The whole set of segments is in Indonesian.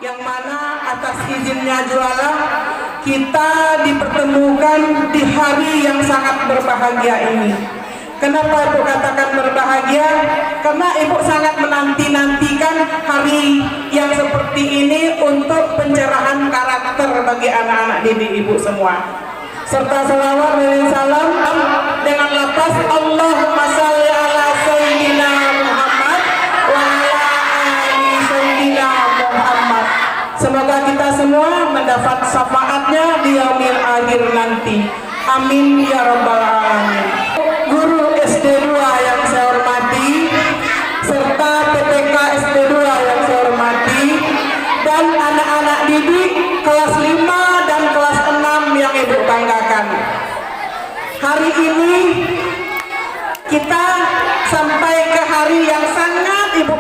yang mana atas izinnya juara kita dipertemukan di hari yang sangat berbahagia ini. Kenapa Ibu katakan berbahagia? Karena Ibu sangat menanti-nantikan hari yang seperti ini untuk pencerahan karakter bagi anak-anak didik Ibu semua. Serta salawat dan salam dengan lafaz Allahumma shalli ala sayyidina Muhammad wa ala ali sayyidina Muhammad. Semoga kita semua mendapat syafaatnya di yaumil akhir nanti. Amin ya rabbal alamin. Guru SD2 yang saya hormati, serta PTK SD2 yang saya hormati, dan anak-anak didik kelas 5 dan kelas 6 yang Ibu banggakan. Hari ini kita sampai ke hari yang sangat Ibu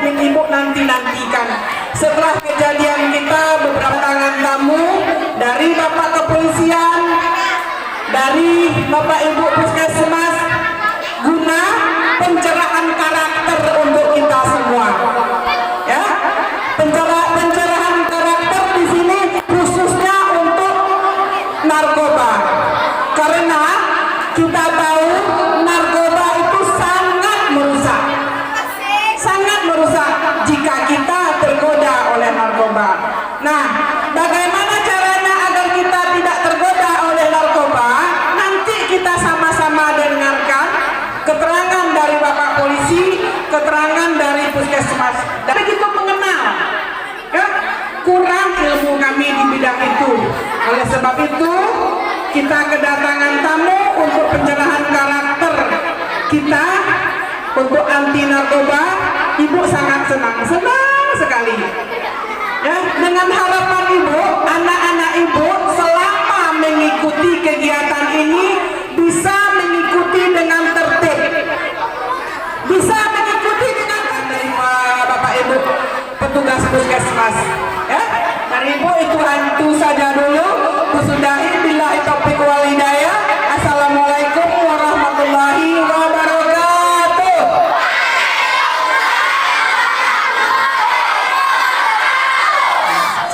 nanti-nantikan. Setelah kejadian kita beberapa tangan tamu dari Bapak Kepolisian, dari Bapak Ibu Puskesmas, guna pencerahan karakter untuk kita semua. Ya, pencerahan karakter di sini khususnya untuk narkoba, karena kita tahu narkoba itu sangat merusak jika kita tergoda oleh narkoba. Nah, bagaimana caranya agar kita tidak tergoda oleh narkoba? Nanti kita sama-sama dengarkan keterangan dari Bapak Polisi, keterangan dari Puskesmas. Dan begitu mengenal, ya, kurang ilmu kami di bidang itu. Oleh sebab itu, kita kedatangan tamu untuk pencerahan karakter kita untuk anti narkoba. Ibu sangat senang sekali. Ya, dengan harapan Ibu, anak-anak Ibu selama mengikuti kegiatan ini bisa mengikuti dengan tertib, bisa mengikuti dengan dari Bapak Ibu petugas Puskesmas. Ya, dari Ibu itu saja dulu. Kusudahi billahi taufiq wal hidayah. Assalamualaikum warahmatullahi wabarakatuh.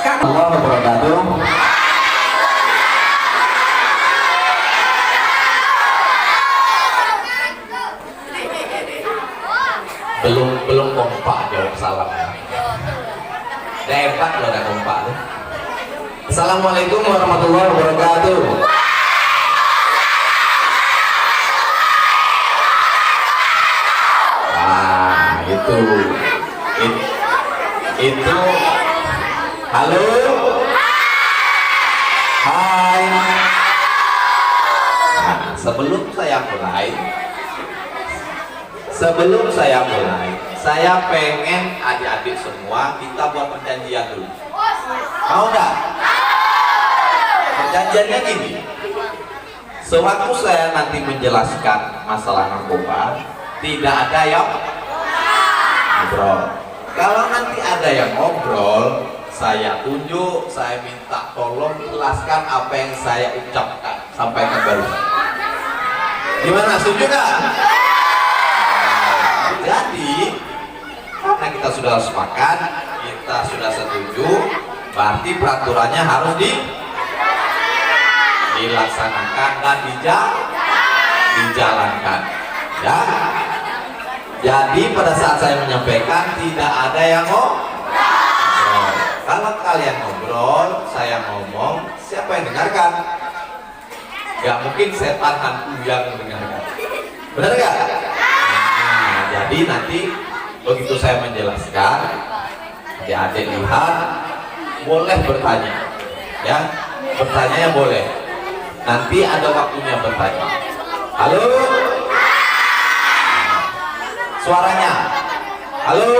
Assalamualaikum warahmatullahi wabarakatuh. Belum kompak jawab salamnya. Hebat loh ada kompak tuh. Assalamualaikum warahmatullahi wabarakatuh. Nah, itu halo. Hai. Nah, sebelum saya mulai, saya pengen adik-adik semua kita buat perjanjian dulu. Mau nggak? Perjanjiannya gini. Sewaktu saya nanti menjelaskan masalah narkoba, tidak ada yang ngobrol. Kalau nanti ada yang ngobrol, saya tunjuk, saya minta tolong jelaskan apa yang saya ucapkan, sampaikan barusan. Gimana, setuju nggak? Jadi, karena kita sudah sepakat, kita sudah setuju, berarti peraturannya harus dilaksanakan dan dijalankan. Ya. Jadi pada saat saya menyampaikan tidak ada yang ngobrol. Kalau kalian ngobrol, saya ngomong, siapa yang dengarkan? Gak mungkin setan hantu yang mendengarkan. Benar gak? Nah, jadi nanti begitu saya menjelaskan, adik-adik lihat, boleh bertanya. Ya, bertanya boleh. Nanti ada waktunya bertanya. Halo? Suaranya. Halo?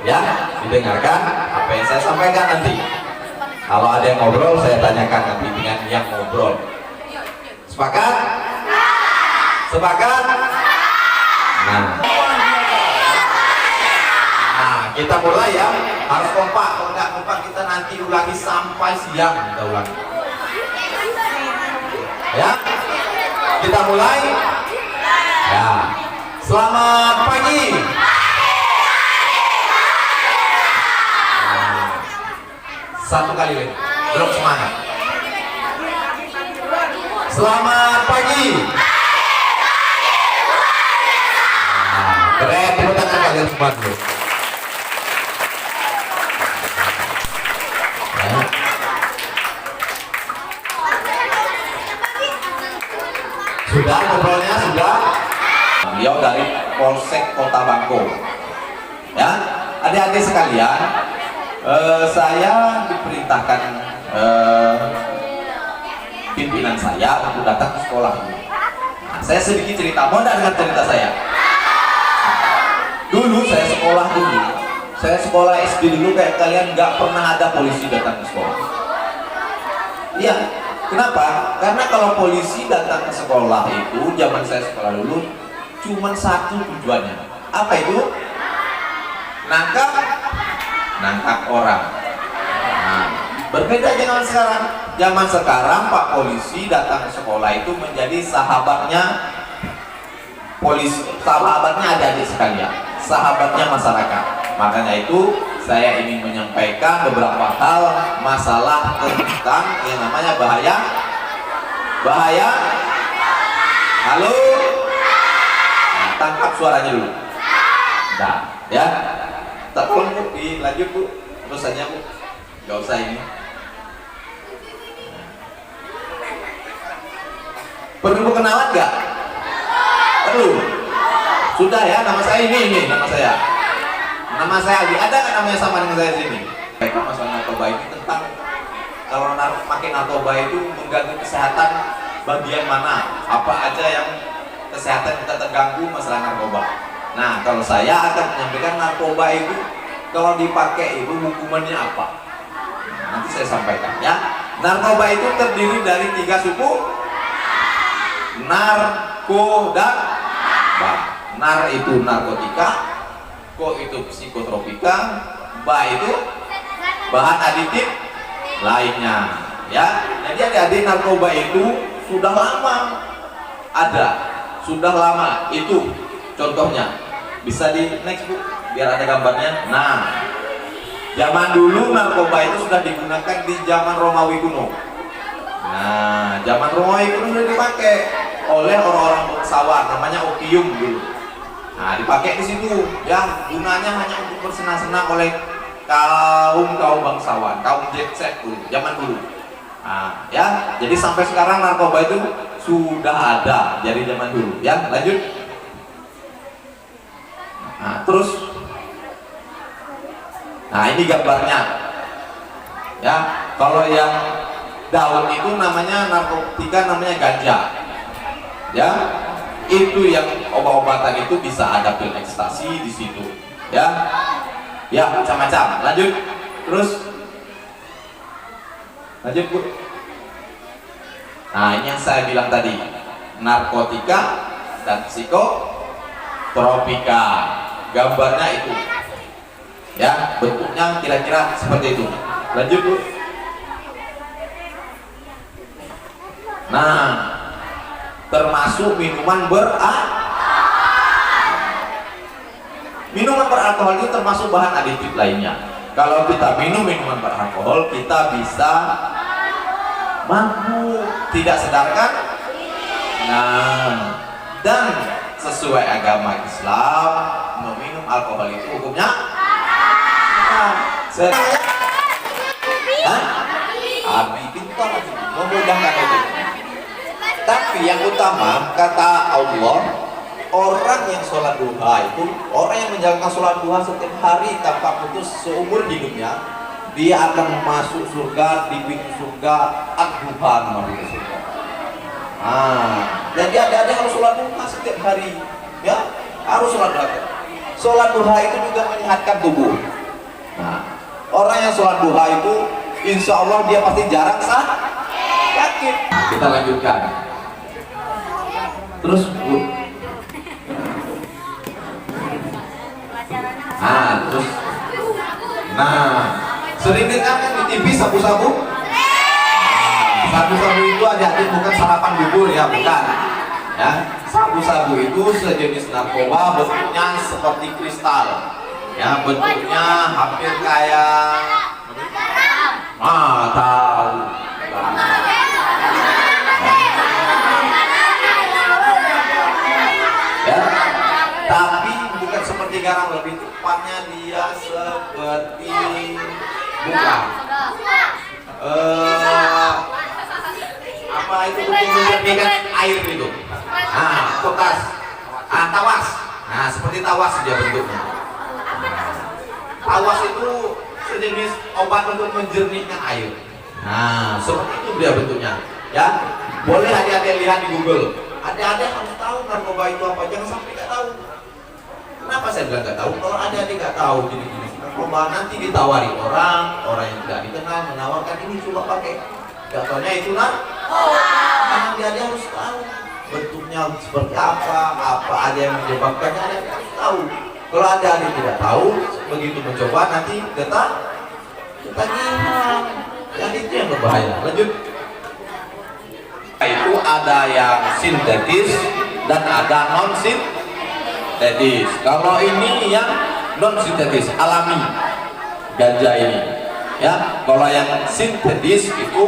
Ya, didengarkan apa yang saya sampaikan nanti. Kalau ada yang ngobrol, saya tanyakan nanti dengan yang ngobrol. Sepakat? Sepakat? Nah, kita mulai ya. Harus kompak. Kalau nggak kompak kita nanti ulangi sampai siang. Kita ulangi. Ya, kita mulai. Ya, selamat pagi. Satu kali lagi. Belum semangat. Selamat pagi. Keren, tepuk tangan kalian semua dulu. Ya. Sudah ngobrolnya sudah. Beliau dari Polsek Kota Bangko. Ya, adik-adik sekalian, saya diperintahkan pimpinan saya untuk datang ke sekolah. Nah, saya sedikit cerita, mau dengar cerita saya? Dulu saya sekolah SD dulu kayak kalian, nggak pernah ada polisi datang ke sekolah. Iya, kenapa? Karena kalau polisi datang ke sekolah itu, zaman saya sekolah dulu, cuma satu tujuannya. Apa itu? Nangkap orang. Nah, berbeda dengan sekarang. Zaman sekarang Pak Polisi datang ke sekolah itu menjadi sahabatnya polisi, sahabatnya adik-adik sekalian, sahabatnya masyarakat. Makanya itu saya ingin menyampaikan beberapa hal masalah tentang yang namanya bahaya. Halo, nah, tangkap suaranya dulu. Nah, ya, tak tolong Bu, dilanjut Bu, terus saja Bu, nggak usah ini. Perlu kenalan nggak? Perlu. Sudah ya, nama saya ini nama saya. Nama saya Aldi. Ada nggak namanya sama dengan saya di sini? Baiklah, masalah narkoba ini tentang kalau makin narkoba itu mengganggu kesehatan bagian mana? Apa aja yang kesehatan kita terganggu masalah narkoba? Nah, kalau saya akan menyampaikan narkoba itu kalau dipakai itu hukumannya apa? Nah, nanti saya sampaikan ya. Narkoba itu terdiri dari 3 suku. Narko dan ba. Nar itu narkotika, ko itu psikotropika, ba itu bahan aditif lainnya. Ya, jadi adik-adik, narkoba itu sudah lama ada, sudah lama itu. Contohnya bisa di next Bu, biar ada gambarnya. Nah, zaman dulu narkoba itu sudah digunakan di zaman Romawi kuno. Nah, zaman Romawi kuno sudah dipakai oleh orang-orang bangsawan, namanya opium dulu. Nah, dipakai di situ, ya, gunanya hanya untuk bersenang-senang oleh kaum bangsawan, kaum jet set dulu, zaman dulu. Nah, ya, jadi sampai sekarang narkoba itu sudah ada dari zaman dulu. Ya, lanjut. Nah, terus, nah ini gambarnya. Ya, kalau yang daun itu namanya narkotika, namanya ganja. Ya, itu yang obat-obatan itu bisa ada pil ekstasi di situ. Ya, ya macam-macam. Lanjut, terus, lanjut Bu. Nah, ini yang saya bilang tadi, narkotika dan psikotropika. Gambarnya itu, ya, bentuknya kira-kira seperti itu. Lanjut Bu. Nah, termasuk minuman beralkohol itu termasuk bahan aditif lainnya. Kalau kita minum minuman beralkohol, kita bisa mabuk, tidak sadarkan. Nah, dan sesuai agama Islam, meminum alkohol itu hukumnya Abi pintar memudahkan itu. Tapi yang utama kata Allah, orang yang sholat duha itu, orang yang menjalankan sholat duha setiap hari tanpa putus seumur hidupnya, dia akan masuk surga, di pintu surga ad-duha, namanya surga. Nah, jadi ada harus sholat duha setiap hari, ya, harus sholat duha. Sholat duha itu juga menyehatkan tubuh. Nah, orang yang sholat duha itu, insya Allah dia pasti jarang sakit. Kita lanjutkan. Terus Bu. Nah, terus. Nah, sering dengar kan di TV sabu-sabu? Sabu-sabu itu adik-adik bukan sarapan bubur ya, bukan. Ya, sabu-sabu itu sejenis narkoba, bentuknya seperti kristal. Ya, bentuknya hampir kayak Tahu. Ya, tapi bukan seperti garam, lebih tepatnya dia seperti bukan. Apa itu untuk menjernihkan air itu? Potas. Tawas. Nah, seperti tawas dia bentuknya. Tawas itu sejenis obat untuk menjernihkan air. Nah, seperti itu dia bentuknya. Ya, boleh adik-adik lihat di Google. Adik-adik harus tahu narkoba itu apa. Jangan sampai nggak tahu. Kenapa saya bilang nggak tahu? Kalau adik-adik nggak tahu gini-gini narkoba, nanti ditawari orang yang tidak dikenal menawarkan ini coba pakai. Gak taunya itu narkoba. Karena adik-adik harus tahu bentuknya seperti apa aja yang menyebabkannya, adik-adik harus tahu. Kalau adik-adik tidak tahu, begitu mencoba nanti ketagihan. Yang itu yang berbahaya. Lanjut. Itu ada yang sintetis dan ada non sintetis. Kalau ini yang non sintetis, alami, ganja ini. Ya, kalau yang sintetis itu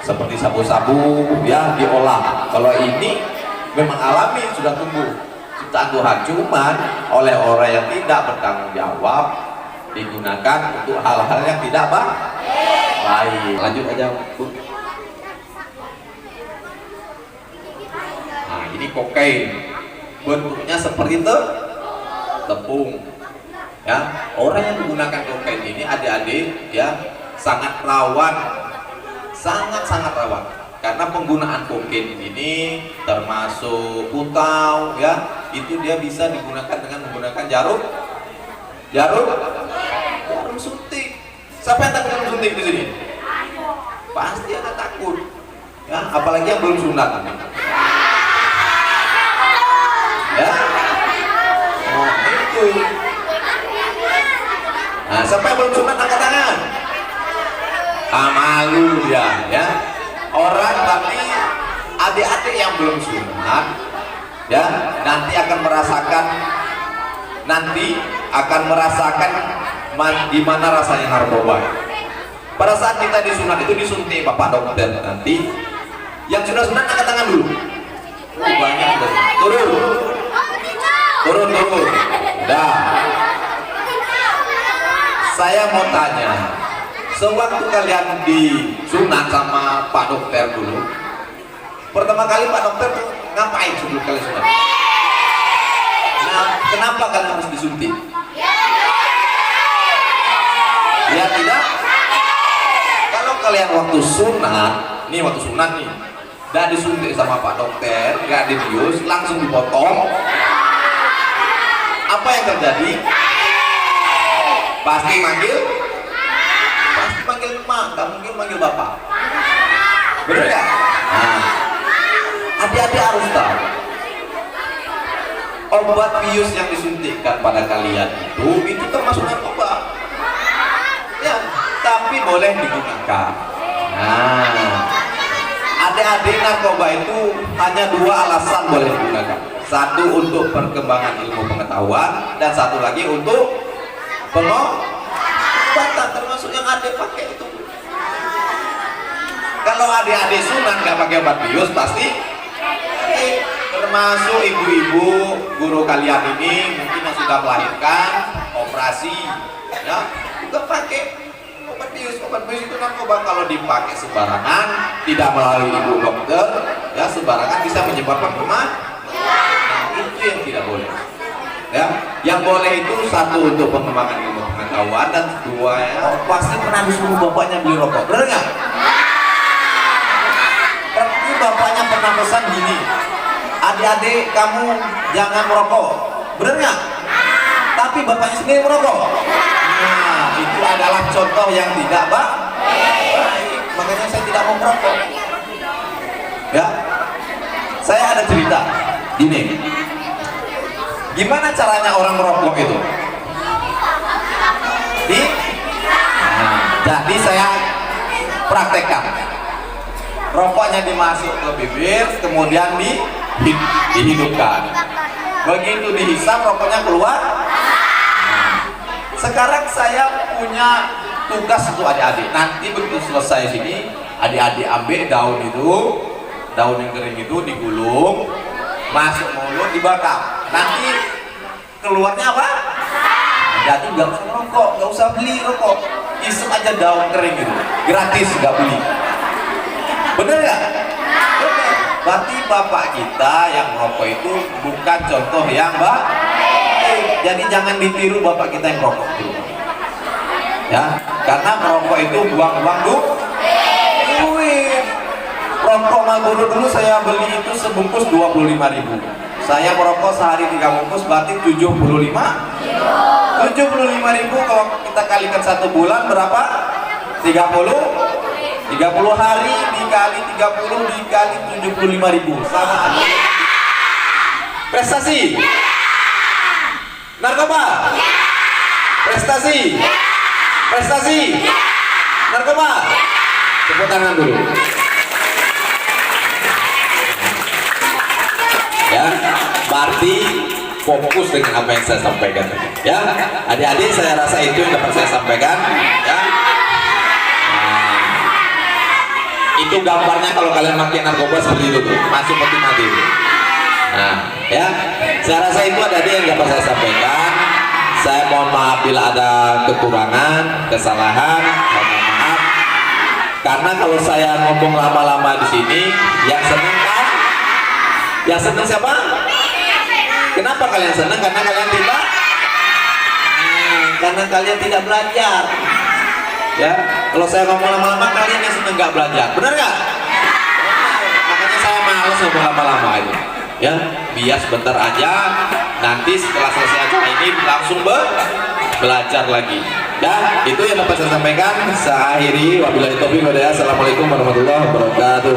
seperti sabu-sabu, ya diolah. Kalau ini memang alami, sudah tumbuh ciptaan Tuhan, cuman oleh orang yang tidak bertanggung jawab digunakan untuk hal-hal yang tidak baik. Lanjut aja, Bu. Nah, ini kokain, bentuknya seperti tepung. Ya, orang yang menggunakan kokain ini, adik-adik, ya sangat rawan, sangat rawan. Karena penggunaan kokain ini termasuk putau, ya itu dia bisa digunakan dengan menggunakan jarum suntik. Siapa yang takut jarum suntik di sini? Pasti ada takut, ya apalagi yang belum sunat. Ya, itu. Nah, siapa yang belum sunat angkat tangan? Malu dia, ya. Orang tapi adik-adik yang belum sunat, ya nanti akan merasakan gimana rasanya narkoba. Pada saat kita disunat itu disuntik Bapak dokter, nanti yang sudah sunat angkat tangan dulu. Banyak turun. Dah. Saya mau tanya, sewaktu kalian disunat sama Pak dokter dulu, pertama kali Pak dokter tuh ngapain sebelum kalian sunat? Nah, kenapa kalian harus disuntik? Ya tidak? Kalau kalian waktu sunat nih, dan disuntik sama Pak dokter, nggak dibius, langsung dipotong, apa yang terjadi? Pasti manggil emak, nggak mungkin manggil bapak. Bener ya? Nah, adik-adik harus tahu, obat bius yang disuntikkan pada kalian itu termasuk narkoba. Ya, tapi boleh digunakan. Nah, adik-adik, narkoba itu hanya dua alasan boleh digunakan. Satu untuk perkembangan ilmu pengetahuan, dan satu lagi untuk pengobatan, termasuk yang adik pakai itu. Kalau adik-adik sunat nggak pakai obat bius, pasti termasuk ibu-ibu guru kalian ini mungkin yang sudah melahirkan, operasi, ya juga pakai obat bius. Obat bius itu narkoba, kalau dipakai sembarangan, tidak melalui ibu dokter, ya sembarangan bisa menyebabkan kematian. Nah, itu yang tidak boleh. Ya, yang boleh itu satu untuk pengembangan ilmu pengetahuan, dan kedua ya pasti pernah disuruh bapaknya beli rokok, bener nggak? Pasti bapaknya pernah pesan gini, adik-adik kamu jangan merokok, bener nggak? Tapi bapaknya sendiri merokok. Nah, itu adalah contoh yang tidak baik. Makanya saya tidak mau merokok. Ya, saya ada cerita gini. Gimana caranya orang merokok itu? Jadi saya praktekkan. Rokoknya dimasuk ke bibir, kemudian dihidupkan. Begitu dihisap, rokoknya keluar. Sekarang saya punya tugas untuk adik-adik. Nanti begitu selesai sini, adik-adik ambil daun itu, daun yang kering itu digulung, masuk mulut, dibakar. Nanti keluarnya apa? Jadi nggak usah rokok, nggak usah beli rokok, isep aja daun kering itu, gratis, nggak beli. Bener nggak? Bener. Berarti bapak kita yang rokok itu bukan contoh yang baik. Jadi jangan ditiru bapak kita yang rokok dulu. Ya, karena merokok itu buang-buang duit. Rokok Marlboro dulu saya beli itu sebungkus 25.000. Saya merokok sehari 3 bungkus berarti 75.000 kalau kita kalikan 1 bulan berapa? 30 hari dikali 30 dikali 75.000 sama aja. Prestasi? Narkoba? Prestasi? Prestasi? Narkoba? Tepuk tangan dulu. Ya, berarti fokus dengan apa yang saya sampaikan. Ya, adik-adik saya rasa itu yang dapat saya sampaikan. Ya, itu gambarnya kalau kalian makin narkoba seperti itu tuh, masuk peti mati. Nah, ya, saya rasa itu adik-adik yang dapat saya sampaikan. Saya mohon maaf bila ada kekurangan, kesalahan, saya mohon maaf. Karena kalau saya ngomong lama-lama di sini, yang senang kan? Yang senang siapa? Kenapa kalian senang? Karena kalian tidak? Karena kalian tidak belajar. Ya, kalau saya ngomong lama-lama kalian yang senang nggak belajar, benar nggak? Makanya saya malas ngomong lama-lama itu. Ya, biar sebentar aja. Nanti setelah selesai acara ini langsung belajar lagi. Ya, itu yang dapat saya sampaikan. Saya akhiri. Wabillahi taufiq wal hidayah. Assalamualaikum warahmatullahi wabarakatuh.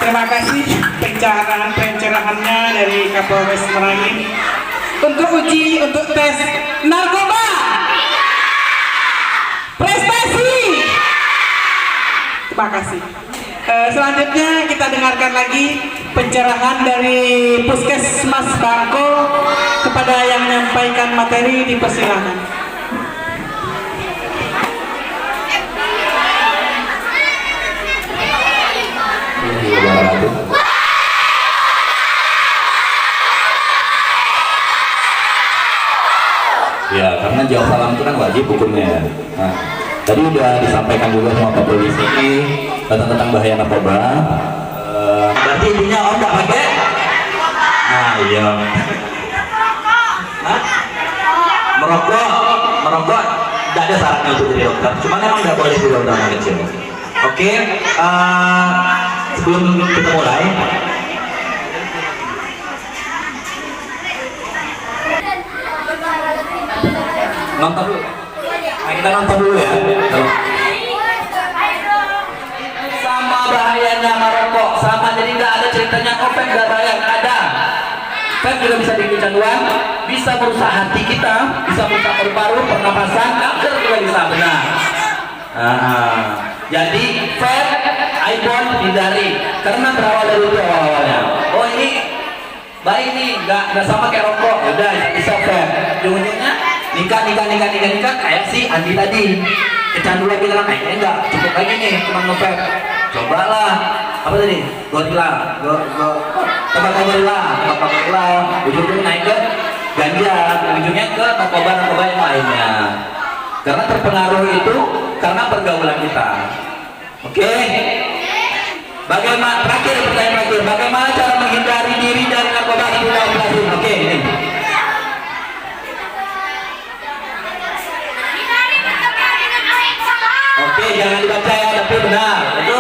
Terima kasih pencerahannya dari Kapolres Merangin. Untuk uji, untuk tes narkoba, prestasi. Terima kasih. Selanjutnya kita dengarkan lagi pencerahan dari Puskesmas Bangko. Kepada yang menyampaikan materi dipersilakan. Ya, karena jawab salam itu kan wajib hukumnya. Nah, tadi udah disampaikan juga sama Pak Polisi tentang bahaya narkoba. Berarti intinya om nggak pakai? Nah, iya. Hah? Merokok, nggak ada syaratnya untuk jadi dokter. Cuma memang nggak boleh juga untuk anak kecil. Oke, sebelum kita mulai. Nonton dulu. Nah, kita nonton dulu ya. Sama bahayanya merokok, sama jadi nggak ada ceritanya vape nggak bahaya, nggak ada. Vape juga bisa bikin kecanduan, bisa merusak hati kita, bisa merusak paru-paru, pernapasan, kanker juga bisa, benar. Jadi vape, iPhone hindari, karena berawal dari itu awal-awalnya. Oh ini baik nih, nggak sama kayak rokok, udah bisa vape. Ujung-ujungnya nikah kayak si Andi tadi kecanduan kita kan kayaknya enggak cukup lagi nih cuma nge-vape, cobalah apa tadi gorila tembakau gorila ujung-ujungnya naik ke ganja, ujungnya ke narkoba yang lainnya karena terpengaruh itu karena pergaulan kita. Oke, bagaimana pertanyaan terakhir bagaimana cara menghindari diri dari narkoba itu? Oke, ini oke, jangan dibaca ya, tapi benar itu.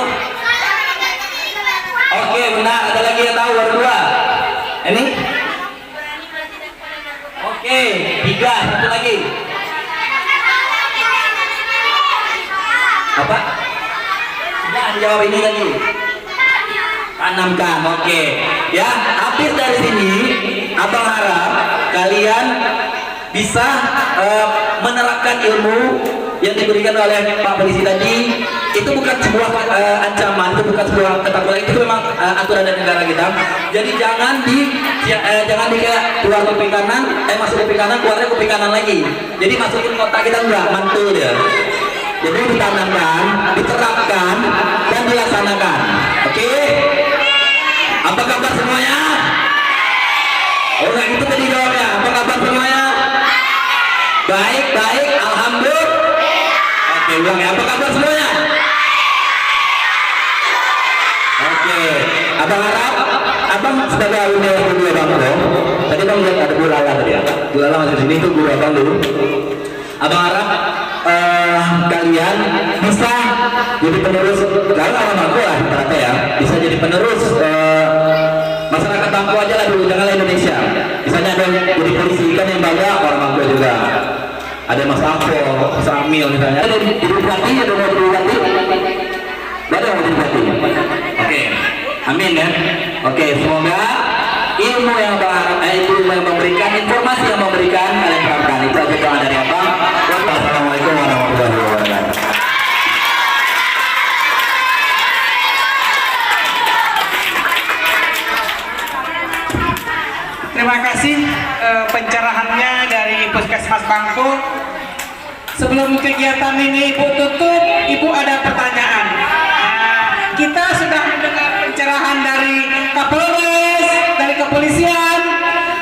Oke, benar. Ada lagi yang tahu baru 2. Ini oke, 3, satu lagi apa? Jangan jawab ini lagi. Tanamkan, oke. Ya, habis dari sini abang harap kalian bisa menerapkan ilmu yang diberikan oleh Pak Polisi tadi itu bukan sebuah ancaman, itu bukan sebuah ketakutan, itu memang aturan dari negara kita. Jadi jangan di kayak keluar kuping kanan, masuk kuping kanan, keluarnya kuping kanan lagi. Jadi masukin kotak kita enggak, mantul dia. Jadi ditanamkan, diterapkan, dan dilaksanakan. Oke? Apa kabar semuanya? Oh, enggak gitu tadi jawabnya. Apa kabar semuanya? Baik, baik, alhamdulillah. Oke, ulang ya. Apa kabar semuanya? Oke, abang harap, abang sebagai alumni yang kedua bang Bro. Tadi bang lihat ada Bu Lala tadi ya. Bu Lala masih di sini, itu guru abang dulu. Abang harap kalian bisa jadi penerus, kalau orang mampu lah rata ya, bisa jadi penerus masyarakat mampu aja lah dulu, janganlah Indonesia. Misalnya ada yang jadi polisi kan yang banyak orang mampu juga. Ada Mas Afo, Mas Amil misalnya. Ada di Bupati, ada mau di Bupati? Ada yang mau di Bupati? Oke, amin ya. Oke, semoga ilmu yang memberikan, informasi yang memberikan kalian terapkan. Itu aja doa dari abang. Wassalamualaikum warahmatullahi wabarakatuh. Terima kasih pencerahannya dari Puskesmas Bangku. Sebelum kegiatan ini Ibu tutup, Ibu ada pertanyaan. Kita sudah mendengar pencerahan dari Kapolres, dari kepolisian,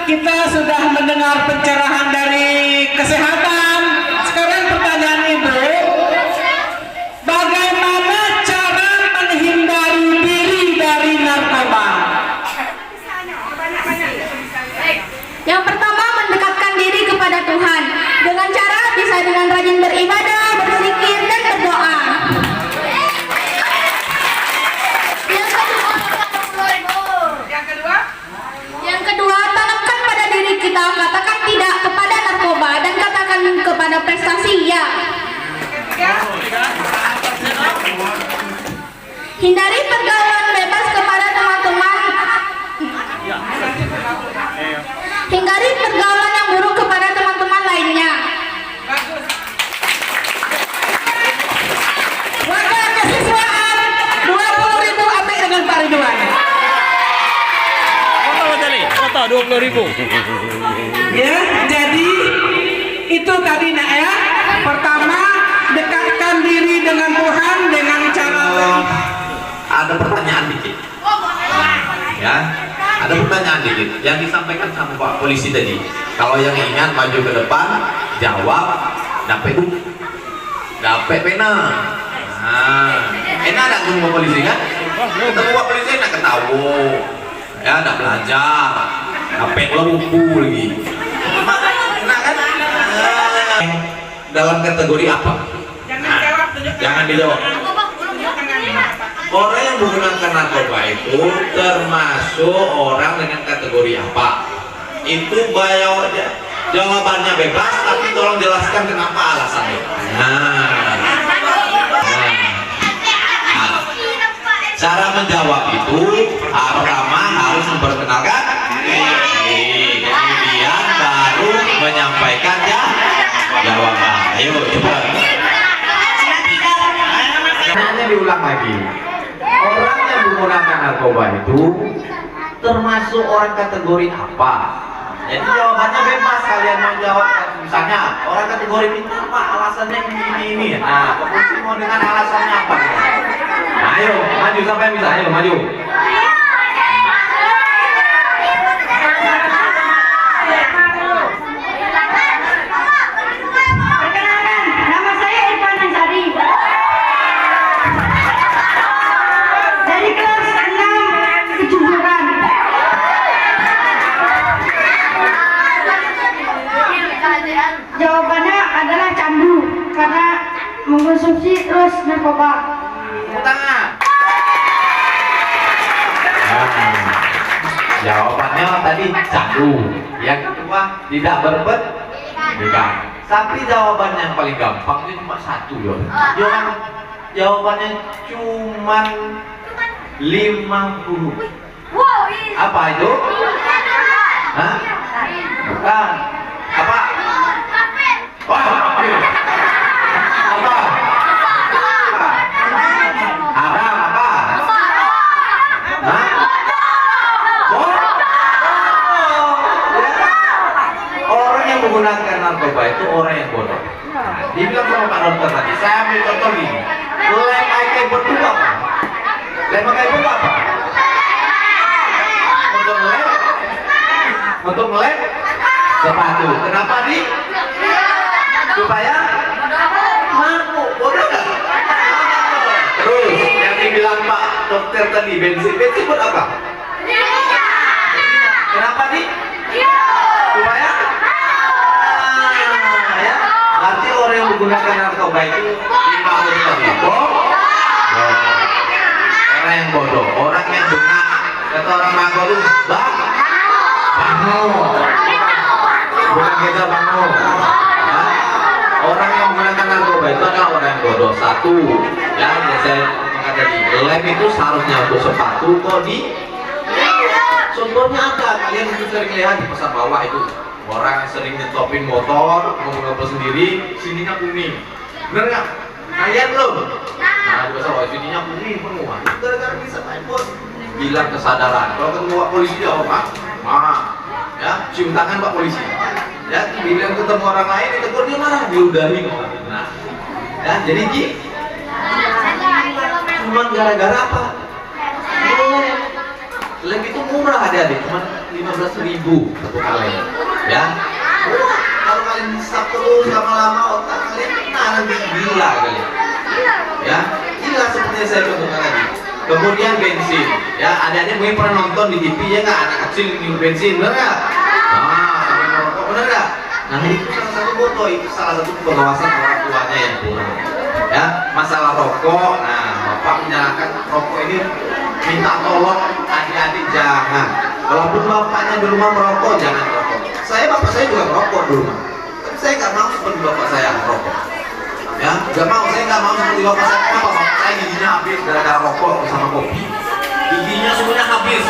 kita sudah mendengar pencerahan dari kesehatan. Sekarang pertanyaan Ibu, bagaimana cara menghindari diri dari narkoba? Yang pertama, mendekatkan diri kepada Tuhan dengan cara bisa dengan rajin beribadah, berzikir, dan berdoa. Yang kedua, tanamkan pada diri kita, katakan tidak kepada narkoba dan katakan kepada prestasi ya. Hindari pergaulan bebas kepada teman-teman. Hindari pergaulan yang buruk kepada teman-teman lainnya. Wakil kesiswaan 20.000 ambil dengan Pak Ridwan. Foto 20.000. Ya, jadi itu tadi nak ya. Pertama, dekatkan diri dengan Tuhan dengan cara Ada pertanyaan dikit. Ya, ada pertanyaan dikit yang disampaikan sama Pak Polisi tadi. Kalau yang ingat maju ke depan, jawab, dapet pena. Nah, enak nak ketemu Pak Polisi kan? Ketemu Pak Polisi enak ketahu. Ya, nak belajar, dapet buku lagi. Enak kan? Dalam kategori apa? Jangan dijawab. Orang yang menggunakan narkoba itu termasuk orang dengan kategori apa? Itu jawabannya bebas, tapi tolong jelaskan kenapa alasannya. Cara menjawab itu pertama harus memperkenalkan diri, kemudian baru menyampaikan jawaban. Ayo cepat. Pertanyaannya diulang lagi. Orang yang menggunakan narkoba itu termasuk orang kategori apa? Jadi jawabannya bebas, kalian mau jawab. Misalnya orang kategori ini apa? Alasannya ini. Nah, polisi mau dengan alasannya apa? Nah, ayo maju sampai bisa. Ayo maju. Perkenalkan, nama saya Irfan Ansari. Dari kelas 6 Kejujuran. Jawabannya adalah candu karena mengkonsumsi terus narkoba. Tepuk tangan. Jawabannya tadi candu. Yang kedua tidak berpendidikan. Tapi jawaban yang paling gampang itu cuma satu ya. Jawabannya cuma 50. Apa itu? Hah? Bukan. Apa? Oh, apa? narkoba itu orang yang bodoh. Nah, dibilang sama Pak Dokter tadi, saya ambil contoh gini. Lem pakai berdua apa? Lem pakai berdua apa? Untuk ngelem sepatu. Kenapa di? Supaya mampu. Bodoh nggak? Terus yang dibilang Pak Dokter tadi, bensin buat apa? Kenapa di? Supaya ya. Berarti orang yang menggunakan narkoba itu 5 menit tadi. Orang yang bodoh, orang yang benar. Kata orang Mangko itu, bangun. Bukan kita bangun. Ya. Orang yang menggunakan narkoba itu adalah orang yang bodoh. Satu, ya, saya mengatakan tadi, lem itu seharusnya untuk sepatu kok di. Contohnya ada, kalian mungkin sering lihat di pasar bawah itu orang yang sering nyetopin motor, ngomong-ngomong sendiri, sininya kuning. Bener nggak? Kalian belum? Nah, di pasar bawah sininya kuning semua. Gara-gara bisa main bos. Bilang kesadaran. Kalau ketemu Pak Polisi dia apa? Ya, cium tangan Pak Polisi. Ya, bilang ketemu orang lain, ditegur dia marah, diudahin. Nah, ya, jadi cuma gara-gara apa? Lem itu murah adik-adik, cuma 15.000 satu kali. Ya, kalau kalian hisap terus lama-lama otak kalian nanti gila kalian. Ya, gila seperti saya contohkan tadi. Kemudian bensin, ya adik-adik mungkin pernah nonton di TV ya nggak, anak kecil minum bensin, benar nggak? Nah, sampai merokok, benar nggak? Nah itu salah satu foto, itu salah satu pengawasan orang tuanya yang kurang. Ya, masalah rokok, nah bapak menyalahkan rokok ini, minta tolong adik-adik jangan. Walaupun bapaknya di rumah merokok, jangan merokok. Bapak saya juga merokok di rumah, tapi saya nggak mau seperti bapak saya merokok. Ya, nggak mau, saya nggak mau seperti bapak saya. Kenapa? Bapak saya giginya habis gara-gara rokok sama kopi. Giginya semuanya habis,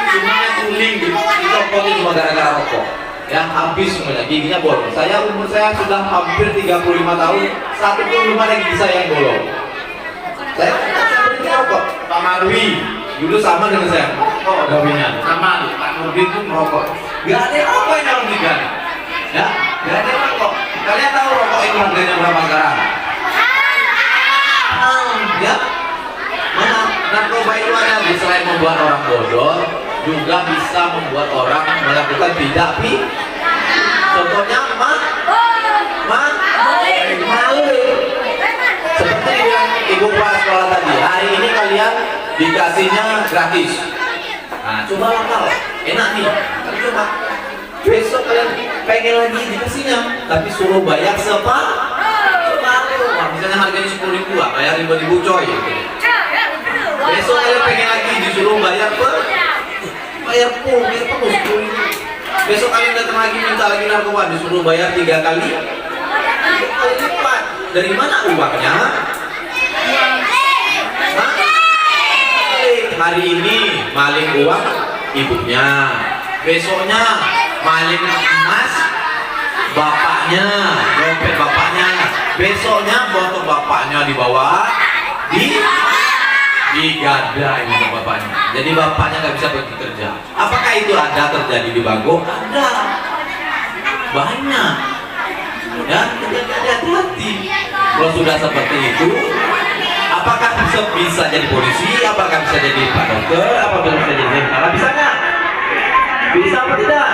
semuanya kuning, dicopotin cuma gara-gara rokok. Ya, habis semuanya, giginya bolong. Umur saya sudah hampir 35 tahun, satu pun belum ada gigi saya yang bolong. Saya seperti rokok. Pak Marwi dulu sama dengan saya. Oh, gawinya sama Pak Nurdin itu merokok. Gak ada yang rokok yang dalam tiga. Ya, gak ada yang rokok. Kalian tahu rokok itu harganya berapa sekarang? Ya, mana narkoba itu ada selain membuat orang bodoh, juga bisa membuat orang melakukan tidak contohnya malu. Seperti yang ibu kepala sekolah tadi, hari ini kalian dikasihnya gratis. Nah, coba lokal, enak nih. Kalian coba. Besok kalian pengen lagi dikasihnya, tapi suruh bayar separuh. Misalnya harganya 10.000, bayar 5.000 coy. Besok kalian pengen lagi disuruh bayar bayar full 10.000. Besok kalian datang lagi minta lagi narkoba, disuruh bayar 3 kali lipat. Dari mana uangnya? Hari ini maling uang ibunya, besoknya maling emas bapaknya, dompet bapaknya, besoknya foto bapaknya dibawa digadai sama bapaknya. Jadi bapaknya nggak bisa pergi kerja. Apakah itu ada terjadi di Bagong? Ada, banyak. Ya, hati-hati. Kalau sudah seperti itu, apakah bisa jadi polisi? Apakah bisa jadi Pak Dokter? Apakah bisa jadi tentara? Bisa nggak? Bisa apa tidak?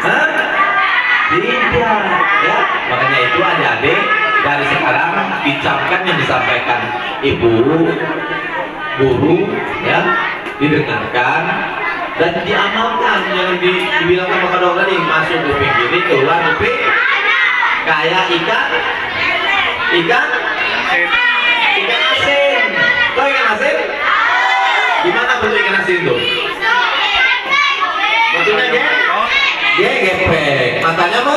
Hah? Tidak. Ya, makanya itu adik-adik dari sekarang dicamkan yang disampaikan ibu, guru, ya, didengarkan dan diamalkan. Yang dibilang sama Pak Dokter tadi, masuk kuping kiri, keluar kuping kayak ikan asin. Tahu ikan asin? Gimana bentuk ikan asin itu? Bentuknya gepeng. Matanya apa?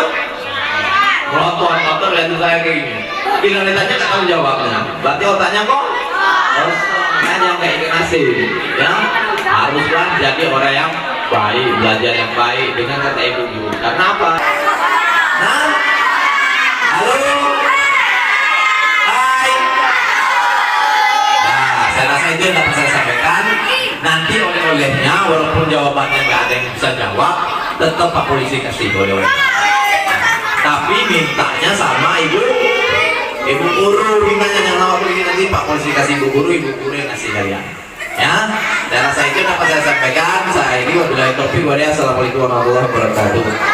Melotot. Lihat saya kayak gini. Gila ditanya nggak tahu jawabnya. Berarti otaknya kok kosong. Yang kayak ikan asin. Ya, haruslah jadi orang yang baik, belajar yang baik dengan kata ibu guru. Karena apa? Nah, halo. Hai. Nah, saya rasa itu yang dapat saya sampaikan. Nanti oleh-olehnya, walaupun jawabannya nggak ada yang bisa jawab, tetap Pak Polisi kasih oleh-oleh. tapi mintanya sama ibu guru, mintanya yang nama begini nanti Pak Polisi kasih ibu guru yang ngasih kalian. Ya, saya rasa itu dapat saya sampaikan. Saya ini wabillahi taufiq walhidayah. Assalamualaikum warahmatullahi wabarakatuh.